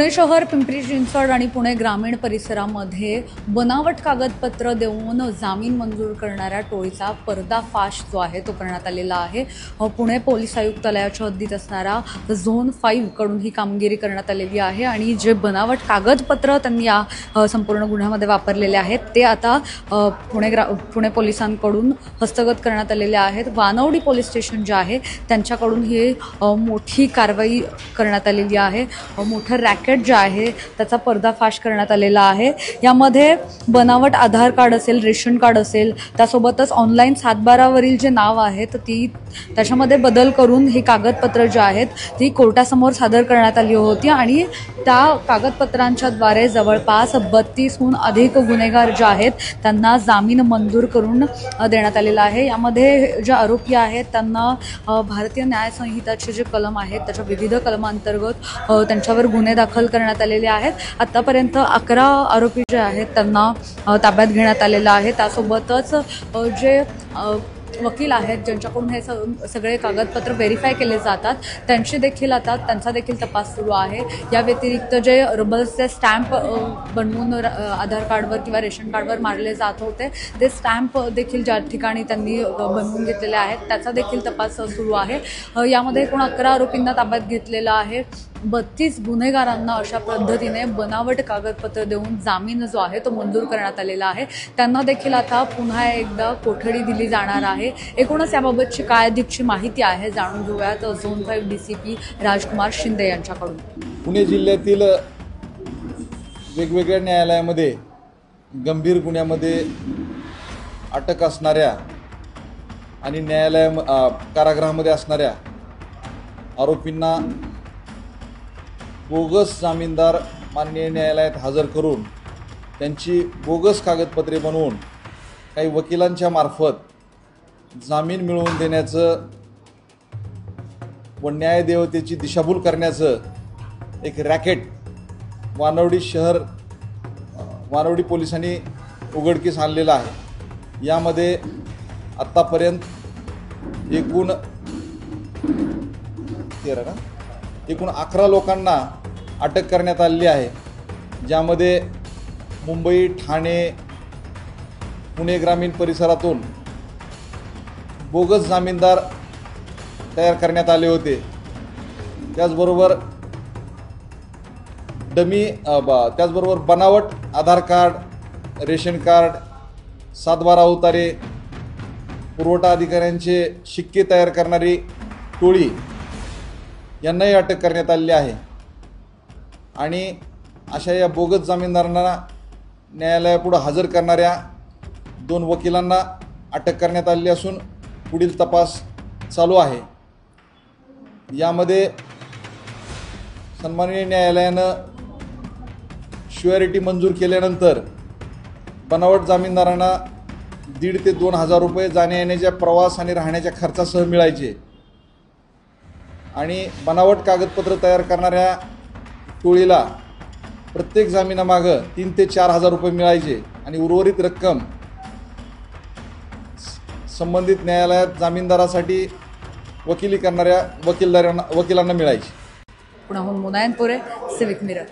पुणे शहर, पिंपरी चिंचवड आणि पुणे ग्रामीण परिसरामध्ये बनावट कागदपत्र देऊन जामीन मंजूर करणाऱ्या टोळीचा पर्दाफाश जो आहे तो करण्यात आलेला आहे। पुणे पोलीस आयुक्तालयाच्या हद्दीत असणारा झोन 5 कडून ही कामगिरी करण्यात आलेली आहे आणि जे बनावट कागदपत्र त्यांनी या संपूर्ण गुन्ह्यामध्ये वापरलेले आहेत ते आता पुणे पोलिसांकडून हस्तगत करण्यात आलेले आहेत। वानवडी पोलीस स्टेशन जे आहे त्यांच्याकडून ही मोठी कारवाई करण्यात आलेली आहे। मोठं रॅकेट जे आहे त्याचा पर्दाफाश करण्यात आलेला आहे। यामध्ये बनावट आधार कार्ड असेल, रेशन कार्ड असेल, त्यासोबतच ऑनलाईन 7/12 वरील जे नाव आहे ती त्याच्यामध्ये बदल करून ही कागदपत्र जे आहेत ती कोर्टासमोर सादर करण्यात आली होती आणि त्या कागदपत्रांच्या द्वारे जवळपास 32हून अधिक गुन्हेगार जे आहेत त्यांना जामीन मंजूर करून देण्यात आलेला आहे। यामध्ये जे आरोपी आहेत त्यांना भारतीय न्याय संहिताचे जे कलम आहेत त्याच्या विविध कलमांतर्गत त्यांच्यावर गुन्हे दाखल करण्यात आलेले आहेत। आतापर्यंत 11 आरोपी जे आहेत त्यांना ताब्यात घेण्यात आलेलं आहे। त्यासोबतच जे वकील आहेत ज्यांच्याकडून हे सगळे कागदपत्र व्हेरीफाय केले जातात त्यांचा देखील तपास सुरू आहे। या व्यतिरिक्त जे रबरचे स्टॅम्प बनवून आधार कार्डवर किंवा रेशन कार्डवर मारले जात होते ते स्टॅम्प देखील ज्या ठिकाणी त्यांनी बनवून घेतलेले आहेत त्याचा देखील तपास सुरू आहे। यामध्ये एकूण 11 आरोपींना ताब्यात घेतलेला आहे। 32 गुन्हेगारांना अशा पद्धतीने बनावट कागदपत्र देऊन जामीन जो आहे तो मंजूर करण्यात आलेला आहे। त्यांना देखील आता पुन्हा एकदा कोठडी दिली जाणार आहे। एकूणच याबाबतची काय अधिकची माहिती आहे जाणून घेऊयात झोन 5 DCP राजकुमार शिंदे यांच्याकडून। पुणे जिल्ह्यातील वेगवेगळ्या न्यायालयामध्ये गंभीर गुन्ह्यामध्ये अटक असणाऱ्या आणि कारागृहामध्ये असणाऱ्या आरोपींना बोगस जामीनदार माननीय न्यायालयात हजर करून त्यांची बोगस कागदपत्रे बनवून काही वकिलांच्या मार्फत जामीन मिळवून देण्याचं व न्यायदेवतेची दिशाभूल करण्याचं एक रॅकेट वानवडी पोलिसांनी उघडकीस आणलेलं आहे। यामध्ये आत्तापर्यंत एकूण 11 लोकांना अटक करण्यात आलेली आहे, ज्यामध्ये मुंबई, ठाणे, पुणे ग्रामीण परिसरातून बोगस जामीनदार तयार करण्यात आले होते। त्याचबरोबर बनावट आधार कार्ड, रेशन कार्ड, 7/12 उतारे, पुरवठा अधिकाऱ्यांचे शिक्के तयार करणारी टोळी यांनाही अटक करण्यात आलेली आहे आणि अशा या बोगस जामीनदारांना न्यायालयापुढे हजर करणाऱ्या 2 वकिलांना अटक करण्यात आलेली असून पुढील तपास चालू आहे। यामध्ये सन्माननीय न्यायालयानं श्युअरिटी मंजूर केल्यानंतर बनावट जामीनदारांना 1,500 ते 2,000 रुपये जाण्या येण्याच्या प्रवास आणि राहण्याच्या खर्चासह मिळायचे आणि बनावट कागदपत्र तयार करणाऱ्या टोळीला प्रत्येक जामिनामागं 3,000 ते 4,000 रुपये मिळायचे आणि उर्वरित रक्कम संबंधित न्यायालयात जामीनदारासाठी वकिली करणाऱ्या वकिलांना मिळायची। पुण्याहून मुनायनपुरे, सिविक मिरर।